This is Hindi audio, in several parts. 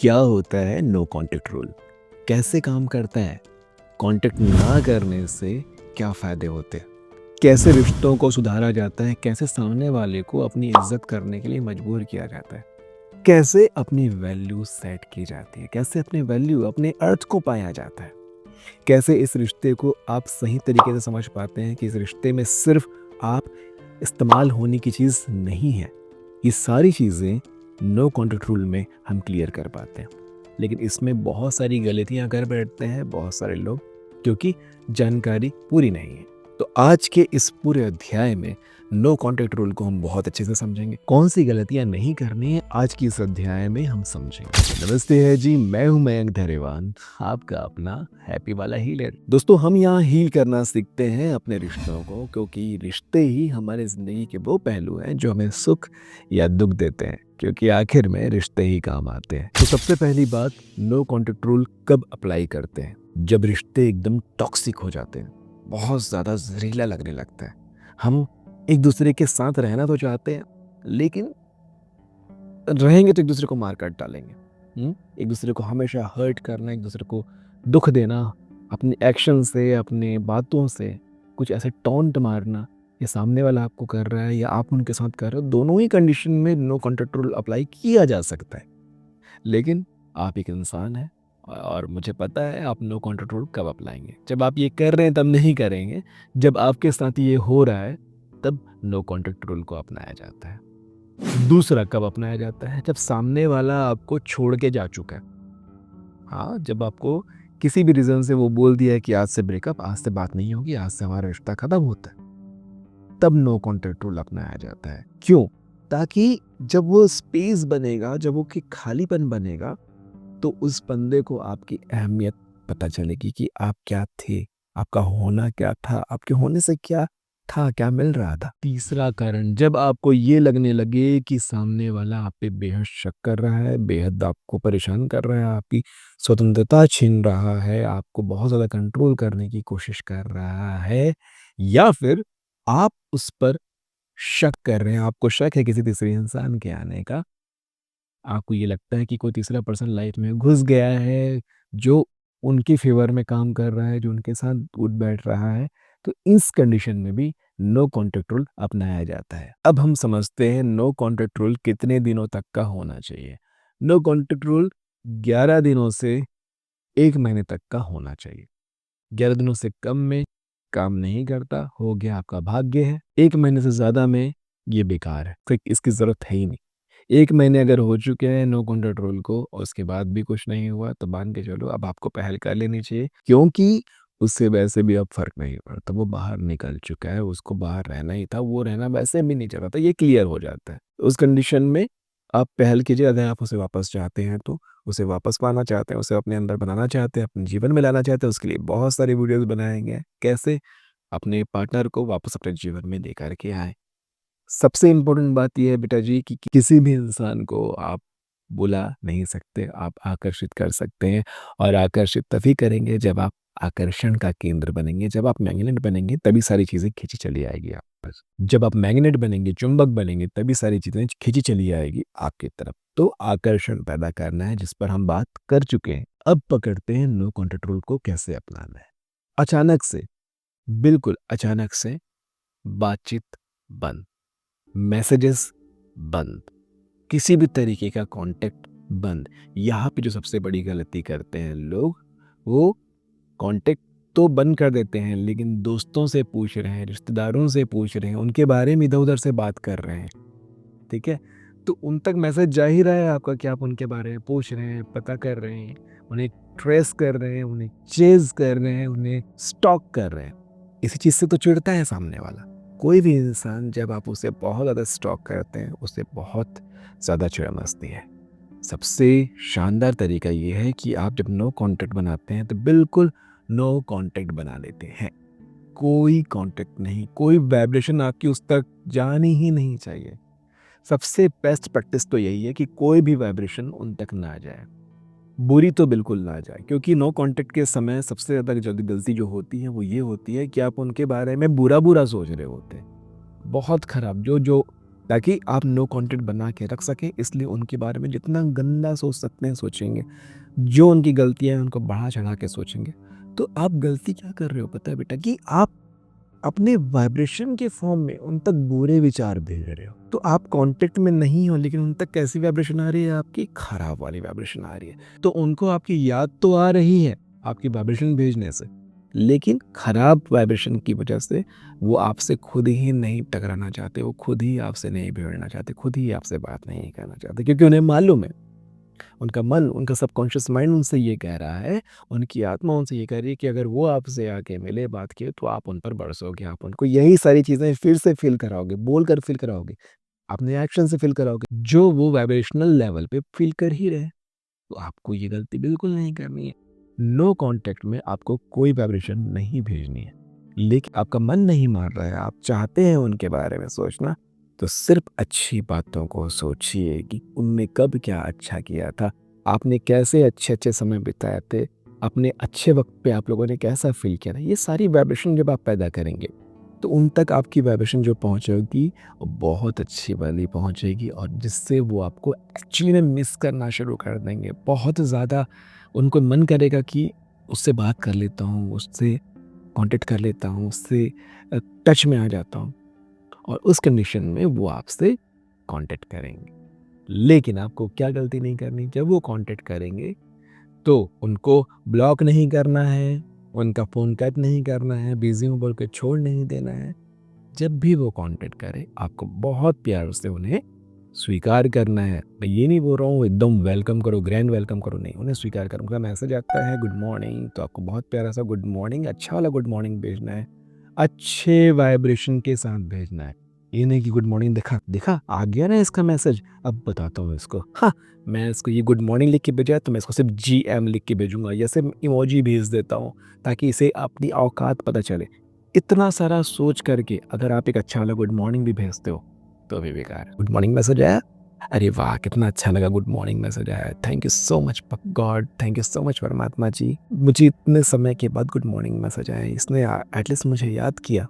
क्या होता है नो कॉन्टैक्ट रूल? कैसे काम करता है? कॉन्टैक्ट ना करने से क्या फ़ायदे होते हैं? कैसे रिश्तों को सुधारा जाता है? कैसे सामने वाले को अपनी इज़्ज़त करने के लिए मजबूर किया जाता है? कैसे अपनी वैल्यू सेट की जाती है? कैसे अपनी वैल्यू, अपने अर्थ को पाया जाता है? कैसे इस रिश्ते को आप सही तरीके से समझ पाते हैं कि इस रिश्ते में सिर्फ़ आप इस्तेमाल होने की चीज़ नहीं है? ये सारी चीज़ें नो कॉन्टैक्ट रूल में हम क्लियर कर पाते हैं। लेकिन इसमें बहुत सारी गलतियाँ कर बैठते हैं बहुत सारे लोग, क्योंकि जानकारी पूरी नहीं है। तो आज के इस पूरे अध्याय में नो कॉन्टैक्ट रूल को हम बहुत अच्छे से समझेंगे। कौन सी गलतियाँ नहीं करनी है आज की इस अध्याय में हम समझेंगे। नमस्ते है जी, मैं हूं मयंक धरेवान, आपका अपना हैप्पी वाला हीलर। दोस्तों, हम यहाँ हील करना सीखते हैं अपने रिश्तों को, क्योंकि रिश्ते ही हमारे जिंदगी के वो पहलू हैं जो हमें सुख या दुख देते हैं, क्योंकि आखिर में रिश्ते ही काम आते हैं। तो सबसे पहली बात, नो कॉन्टैक्ट रूल कब अप्लाई करते हैं? जब रिश्ते एकदम टॉक्सिक हो जाते हैं, बहुत ज़्यादा जहरीला लगने लगता है। हम एक दूसरे के साथ रहना तो चाहते हैं, लेकिन रहेंगे तो एक दूसरे को मार काट डालेंगे। एक दूसरे को हमेशा हर्ट करना, एक दूसरे को दुख देना, अपने एक्शन से, अपने बातों से कुछ ऐसे टॉन्ट मारना, ये सामने वाला आपको कर रहा है या आप उनके साथ कर रहे हो, दोनों ही कंडीशन में नो कॉन्टैक्ट रूल अप्लाई किया जा सकता है। लेकिन आप एक इंसान हैं और मुझे पता है आप नो कॉन्टैक्ट रूल कब अप्लाएंगे। जब आप ये कर रहे हैं तब नहीं करेंगे, जब आपके साथ ये हो रहा है तब नो कॉन्टैक्ट रूल को अपनाया जाता है। दूसरा कब अपनाया जाता है? जब सामने वाला आपको छोड़ के जा चुका है। हाँ, जब आपको किसी भी रीज़न से वो बोल दिया है कि आज से ब्रेकअप, आज से बात नहीं होगी, आज से हमारा रिश्ता खत्म होता है, तब नो कॉन्टैक्ट रूल अपनाया जाता है। क्यों? ताकि जब वो स्पेस बनेगा, जब वो कि खालीपन बनेगा, तो उस बंदे को आपकी अहमियत पता चलेगी कि आप क्या थे, आपका होना क्या था, आपके होने से क्या था, क्या मिल रहा था। तीसरा कारण, जब आपको ये लगने लगे कि सामने वाला आप पे बेहद शक कर रहा है, बेहद आपको परेशान कर रहा है, आपकी स्वतंत्रता छीन रहा है, आपको बहुत ज़्यादा कंट्रोल करने की कोशिश कर रहा है, या फिर आप उस पर शक कर रहे हैं, आपको शक है किसी तीसरे इंसान के आने का, आपको ये लगता है कि कोई तीसरा पर्सन लाइफ में घुस गया है, जो उनके फ़ेवर में काम कर रहा है, जो उनके साथ उठ बैठ रहा है, तो इस कंडीशन में भी नो कॉन्टैक्ट रूल अपनाया जाता है। अब हम समझते हैं नो कॉन्टैक्ट रूल कितने दिनों तक का होना चाहिए। नो कॉन्टैक्ट रूल 11 दिनों से 1 महीने तक का होना चाहिए। 11 दिनों से कम में काम नहीं करता, हो गया आपका भाग्य है। 1 महीने से ज़्यादा में ये बेकार है, फिर इसकी ज़रूरत है ही नहीं। 1 महीने अगर हो चुके हैं नो कॉन्टैक्ट रूल को और उसके बाद भी कुछ नहीं हुआ, तो मान के चलो अब आपको पहल कर लेनी चाहिए, क्योंकि उससे वैसे भी अब फ़र्क नहीं पड़ता। वो बाहर निकल चुका है, उसको बाहर रहना ही था, वो रहना वैसे भी नहीं चाह रहा था, ये क्लियर हो जाता है। उस कंडीशन में आप पहल कीजिए, अगर आप उसे वापस चाहते हैं तो। उसे वापस पाना चाहते हैं, उसे अपने अंदर बनाना चाहते हैं, अपने जीवन में लाना चाहते हैं, उसके लिए बहुत सारी वीडियोज़ बनाएँगे। कैसे अपने पार्टनर को वापस अपने जीवन में लेकर के आएँ। सबसे इम्पोर्टेंट बात ये है बेटा जी कि किसी भी इंसान को आप बुला नहीं सकते, आप आकर्षित कर सकते हैं, और आकर्षित तभी करेंगे जब आप आकर्षण का केंद्र बनेंगे, जब आप मैग्नेट बनेंगे तभी सारी चीज़ें खींची चली आएगी आप पर। जब आप मैग्नेट बनेंगे, चुंबक बनेंगे, तभी सारी चीज़ें खींची चली आएगी आपकी तरफ। तो आकर्षण पैदा करना है, जिस पर हम बात कर चुके हैं। अब पकड़ते हैं नो कॉन्टैक्ट रूल को कैसे अपनाना है। अचानक से, बिल्कुल अचानक से बातचीत बंद, मैसेजेस बंद, किसी भी तरीके का कांटेक्ट बंद। यहाँ पे जो सबसे बड़ी गलती करते हैं लोग, वो कांटेक्ट तो बंद कर देते हैं, लेकिन दोस्तों से पूछ रहे हैं, रिश्तेदारों से पूछ रहे हैं, उनके बारे में इधर-उधर से बात कर रहे हैं, ठीक है? तो उन तक मैसेज जा ही रहा है आपका कि आप उनके बारे में पूछ रहे हैं, पता कर रहे हैं, उन्हें ट्रेस कर रहे हैं, उन्हें चेज़ कर रहे हैं, उन्हें स्टॉक कर रहे हैं। इसी चीज़ से तो चिढ़ता है सामने वाला। कोई भी इंसान जब आप उसे बहुत ज़्यादा स्टॉक करते हैं, उसे बहुत ज़्यादा चिढ़ मचती है। सबसे शानदार तरीका ये है कि आप जब नो कॉन्टैक्ट बनाते हैं, तो बिल्कुल नो कॉन्टैक्ट बना लेते हैं। कोई कॉन्टैक्ट नहीं, कोई वाइब्रेशन आपकी उस तक जानी ही नहीं चाहिए। सबसे बेस्ट प्रैक्टिस तो यही है कि कोई भी वाइब्रेशन उन तक ना जाए, बुरी तो बिल्कुल ना जाए, क्योंकि नो कॉन्टैक्ट के समय सबसे ज़्यादा जल्दी गलती जो होती है वो ये होती है कि आप उनके बारे में बुरा-बुरा सोच रहे होते हैं। बहुत खराब, जो जो ताकि आप नो कॉन्टेक्ट बना के रख सकें। इसलिए उनके बारे में जितना गंदा सोच सकते हैं सोचेंगे, जो उनकी गलतियाँ हैं उनको बढ़ा चढ़ा के सोचेंगे। तो आप गलती क्या कर रहे हो पता है बेटा, कि आप अपने वाइब्रेशन के फॉर्म में उन तक बुरे विचार भेज रहे हो। तो आप कांटेक्ट में नहीं हो, लेकिन उन तक कैसी वाइब्रेशन आ रही है, आपकी खराब वाली वाइब्रेशन आ रही है। तो उनको आपकी याद तो आ रही है आपकी वाइब्रेशन भेजने से, लेकिन खराब वाइब्रेशन की वजह से वो आपसे खुद ही नहीं टकराना चाहते, वो खुद ही आपसे नहीं भिड़ना चाहते, खुद ही आपसे बात नहीं करना चाहते, क्योंकि उन्हें मालूम है, उनका मन, उनका सबकॉन्शियस माइंड उनसे ये कह रहा है, उनकी आत्मा उनसे ये कह रही है कि अगर वो आपसे आके मिले, बात किए, तो आप उन पर बरसोगे, आप उनको यही सारी चीज़ें फिर से फ़ील कराओगे, बोलकर फ़ील कराओगे, अपने एक्शन से फ़ील कराओगे, जो वो वाइब्रेशनल लेवल पे फ़ील कर ही रहे हैं। तो आपको ये गलती बिल्कुल नहीं करनी है। नो कॉन्टैक्ट में आपको कोई वाइब्रेशन नहीं भेजनी है। लेकिन आपका मन नहीं मान रहा है, आप चाहते हैं उनके बारे में सोचना, तो सिर्फ़ अच्छी बातों को सोचिए कि उनने कब क्या अच्छा किया था, आपने कैसे अच्छे-अच्छे समय बिताए थे, अपने अच्छे वक़्त पे आप लोगों ने कैसा फ़ील किया था। ये सारी वाइब्रेशन जब आप पैदा करेंगे, तो उन तक आपकी वाइब्रेशन जो पहुँचेगी, वो बहुत अच्छी वाली पहुँचेगी, और जिससे वो आपको एक्चुअली में मिस करना शुरू कर देंगे। बहुत ज़्यादा उनको मन करेगा कि उससे बात कर लेता हूँ, उससे कॉन्टैक्ट कर लेता हूँ, उससे टच में आ जाता हूँ, और उस कंडीशन में वो आपसे कॉन्टैक्ट करेंगे। लेकिन आपको क्या गलती नहीं करनी, जब वो कॉन्टैक्ट करेंगे तो उनको ब्लॉक नहीं करना है, उनका फ़ोन कट नहीं करना है, बिज़ी हूँ बोल के छोड़ नहीं देना है। जब भी वो कॉन्टैक्ट करें, आपको बहुत प्यार से उन्हें स्वीकार करना है। मैं ये नहीं बोल रहा हूँ एकदम वेलकम करो, ग्रैंड वेलकम करो, नहीं, उन्हें स्वीकार करो। उनका मैसेज आता है गुड मॉर्निंग, तो आपको बहुत प्यारा सा गुड मॉर्निंग, अच्छा वाला गुड मॉर्निंग भेजना है। अच्छे वाइब्रेशन के साथ भेजना है। ये नहीं कि गुड मॉर्निंग देखा, देखा आ गया ना इसका मैसेज, अब बताता हूँ इसको। हाँ, मैं इसको ये गुड मॉर्निंग लिख के भेजा है, तो मैं इसको सिर्फ़ जीएम लिख के भेजूँगा, या सिर्फ़ इमोजी भेज देता हूँ, ताकि इसे अपनी औकात पता चले। इतना सारा सोच करके अगर आप एक अच्छा वाला गुड मॉर्निंग भी भेजते हो, तो भी बेकार है। गुड मॉर्निंग मैसेज आया, अरे वाह! कितना अच्छा लगा, गुड मॉर्निंग मैसेज आया है। Thank you so much God, thank you so much परमात्मा जी। मुझे इतने समय के बाद गुड मॉर्निंग मैसेज आया है, इसने एटलीस्ट मुझे याद किया।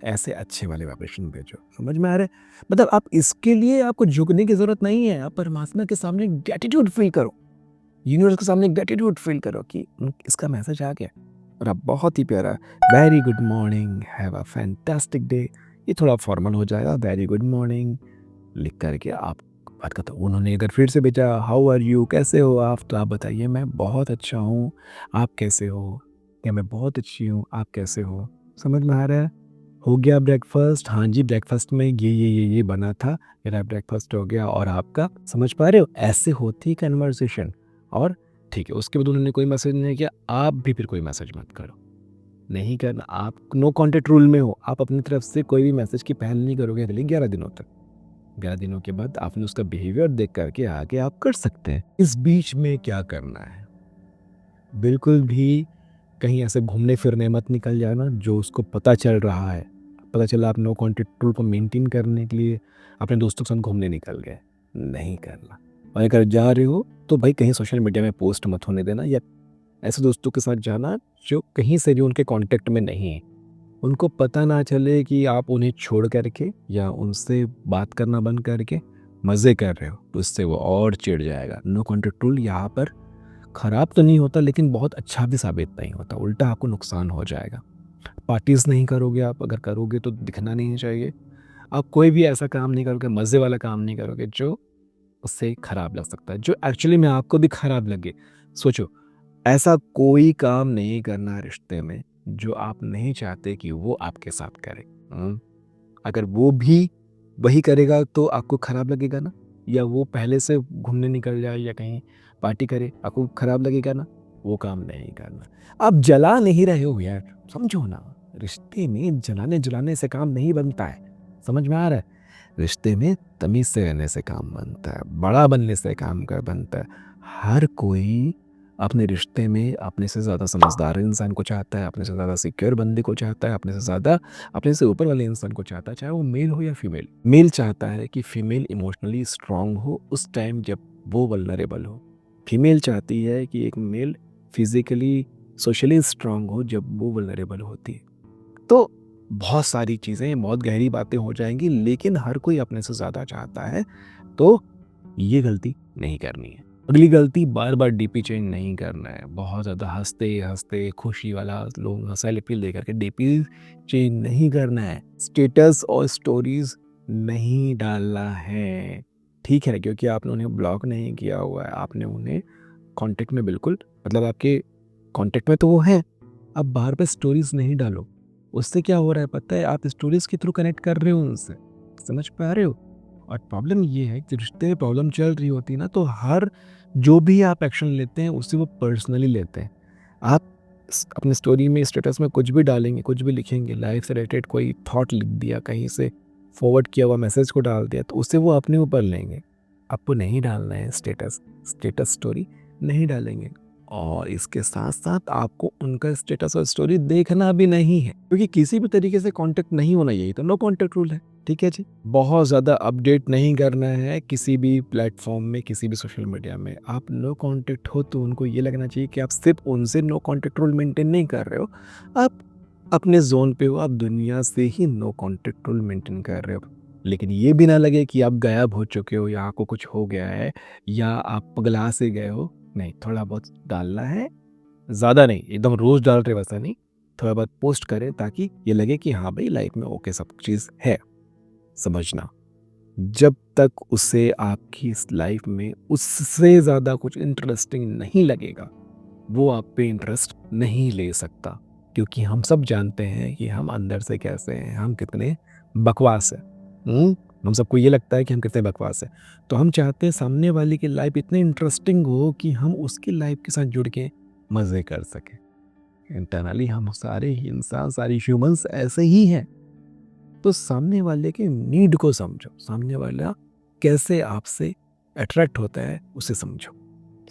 ऐसे अच्छे वाले वाइब्रेशन भेजो। समझ में आ रहा है? मतलब आप इसके लिए आपको झुकने की ज़रूरत नहीं है। आप परमात्मा के सामने ग्रैटिट्यूड फ़ील करो। यूनिवर्स के सामने ग्रैटिट्यूड फ़ील करो कि इसका मैसेज आ गया, और आप बहुत ही प्यारा very good morning, have a fantastic day, ये थोड़ा फॉर्मल हो जाएगा, वेरी गुड मॉर्निंग लिख करके आप बात करते हो। उन्होंने अगर फिर से भेजा हाउ आर यू, कैसे हो आप, तो आप बताइए मैं बहुत अच्छा हूँ, आप कैसे हो? या मैं बहुत अच्छी हूँ, आप कैसे हो? समझ में आ रहा है? हो गया ब्रेकफ़ास्ट? हाँ जी, ब्रेकफ़ास्ट में ये बना था, मेरा ब्रेकफ़ास्ट हो गया, और आपका? समझ पा रहे हो? ऐसे होती कन्वर्सेशन। और ठीक है, उसके बाद उन्होंने कोई मैसेज नहीं किया, आप भी फिर कोई मैसेज मत करो। नहीं करना, आप नो कॉन्टैक्ट रूल में हो, आप अपनी तरफ से कोई भी मैसेज की पहल नहीं करोगे अगले 11 दिनों तक। 11 दिनों के बाद आपने उसका बिहेवियर देख करके आगे आप कर सकते हैं। इस बीच में क्या करना है? बिल्कुल भी कहीं ऐसे घूमने-फिरने मत निकल जाना, जो उसको पता चल रहा है। पता चला आप नो कॉन्टैक्ट रूल को मेंटेन करने के लिए अपने दोस्तों के साथ घूमने निकल गए, नहीं करना। और अगर जा रहे हो, तो भाई कहीं सोशल मीडिया में पोस्ट मत होने देना, या ऐसे दोस्तों के साथ जाना जो कहीं से भी उनके कॉन्टैक्ट में नहीं है। उनको पता ना चले कि आप उन्हें छोड़ कर के या उनसे बात करना बंद करके मज़े कर रहे हो, तो इससे वो और चिढ़ जाएगा। नो कॉन्टैक्ट रूल यहाँ पर ख़राब तो नहीं होता, लेकिन बहुत अच्छा भी साबित नहीं होता, उल्टा आपको नुकसान हो जाएगा। पार्टीज़ नहीं करोगे आप, अगर करोगे तो दिखना नहीं चाहिए। आप कोई भी ऐसा काम नहीं करोगे, मज़े वाला काम नहीं करोगे जो उससे खराब लग सकता है, जो एक्चुअली में आपको भी खराब लगे। सोचो, ऐसा कोई काम नहीं करना रिश्ते में जो आप नहीं चाहते कि वो आपके साथ करे। अगर वो भी वही करेगा तो आपको खराब लगेगा ना, या वो पहले से घूमने निकल जाए या कहीं पार्टी करे, आपको खराब लगेगा ना, वो काम नहीं करना। आप जला नहीं रहे हो यार, समझो ना, रिश्ते में जलाने-जलाने से काम नहीं बनता है, समझ में आ रहा है? रिश्ते में तमीज़ से रहने से काम बनता है, बड़ा बनने से काम का बनता है। हर कोई अपने रिश्ते में अपने से ज़्यादा समझदार इंसान को चाहता है, अपने से ज़्यादा सिक्योर बंदे को चाहता है, अपने से ज़्यादा अपने से ऊपर वाले इंसान को चाहता है, चाहे वो मेल हो या फीमेल। मेल चाहता है कि फीमेल इमोशनली स्ट्रांग हो उस टाइम जब वो वल्नरेबल हो। फीमेल चाहती है कि एक मेल फिज़िकली, सोशली स्ट्रांग हो जब वो वल्नरेबल होती है। तो बहुत सारी चीज़ें, बहुत गहरी बातें हो जाएँगी, लेकिन हर कोई अपने से ज़्यादा चाहता है, तो ये गलती नहीं करनी है। अगली गलती, बार-बार डीपी चेंज नहीं करना है। बहुत ज़्यादा हँसते-हँसते खुशी वाला लोग सेल्फी लेकर के डीपी चेंज नहीं करना है। स्टेटस और स्टोरीज़ नहीं डालना है। ठीक है, क्योंकि आपने उन्हें ब्लॉक नहीं किया हुआ है, आपने उन्हें कॉन्टैक्ट में बिल्कुल, मतलब आपके कॉन्टैक्ट में तो वो हैं, आप बार-बार स्टोरीज़ नहीं डालो। उससे क्या हो रहा है पता है? आप स्टोरीज़ के थ्रू कनेक्ट कर रहे हो उनसे, समझ पा रहे हो? और प्रॉब्लम ये है कि रिश्ते में प्रॉब्लम चल रही होती है ना, तो हर जो भी आप एक्शन लेते हैं उसे वो पर्सनली लेते हैं। आप अपनी स्टोरी में, स्टेटस में कुछ भी डालेंगे, कुछ भी लिखेंगे, लाइफ से रिलेटेड कोई थॉट लिख दिया, कहीं से फॉरवर्ड किया हुआ मैसेज को डाल दिया, तो उसे वो अपने ऊपर लेंगे। आपको नहीं डालना है स्टेटस स्टोरी नहीं डालेंगे। और इसके साथ साथ आपको उनका स्टेटस और स्टोरी देखना भी नहीं है, क्योंकि किसी भी तरीके से कांटेक्ट नहीं होना, यही तो नो कांटेक्ट रूल है। ठीक है जी। बहुत ज़्यादा अपडेट नहीं करना है किसी भी प्लेटफॉर्म में, किसी भी सोशल मीडिया में। आप नो कांटेक्ट हो तो उनको ये लगना चाहिए कि आप सिर्फ उनसे नो कांटेक्ट रूल मेंटेन नहीं कर रहे हो, आप अपने जोन पे हो, आप दुनिया से ही नो कांटेक्ट रूल मेंटेन कर रहे हो। लेकिन ये भी ना लगे कि आप गायब हो चुके हो या आपको कुछ हो गया है या आप पगला से गए हो। नहीं, थोड़ा बहुत डालना है, ज़्यादा नहीं, एकदम रोज़ डाल रहे वैसा नहीं, थोड़ा बहुत पोस्ट करें ताकि ये लगे कि हाँ भाई, लाइफ में ओके सब चीज़ है। समझना, जब तक उसे आपकी इस लाइफ में उससे ज़्यादा कुछ इंटरेस्टिंग नहीं लगेगा, वो आप पे इंटरेस्ट नहीं ले सकता, क्योंकि हम सब जानते हैं कि हम अंदर से कैसे हैं, हम कितने बकवास हैं। हम सबको ये लगता है कि हम कितने बकवास हैं, तो हम चाहते हैं सामने वाले की लाइफ इतनी इंटरेस्टिंग हो कि हम उसकी लाइफ के साथ जुड़ के मज़े कर सकें। इंटरनली हम सारे ही इंसान, सारे ह्यूमंस ऐसे ही हैं। तो सामने वाले के नीड को समझो, सामने वाला कैसे आपसे अट्रैक्ट होता है उसे समझो।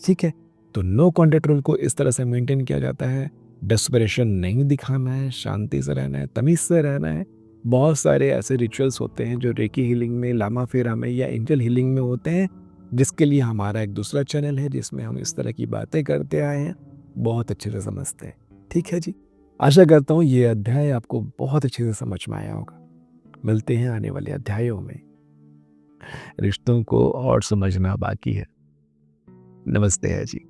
ठीक है, तो नो कॉन्टैक्ट रूल को इस तरह से मेंटेन किया जाता है। डेस्परेशन नहीं दिखाना है, शांति से रहना है, तमीज़ से रहना है। बहुत सारे ऐसे रिचुअल्स होते हैं जो रेकी हीलिंग में, लामा फेरा में या एंजल हीलिंग में होते हैं, जिसके लिए हमारा एक दूसरा चैनल है जिसमें हम इस तरह की बातें करते आए हैं, बहुत अच्छे से समझते हैं। ठीक है जी, आशा करता हूँ ये अध्याय आपको बहुत अच्छे से समझ में आया होगा। मिलते हैं आने वाले अध्यायों में। रिश्तों को और समझना बाकी है। नमस्ते है जी।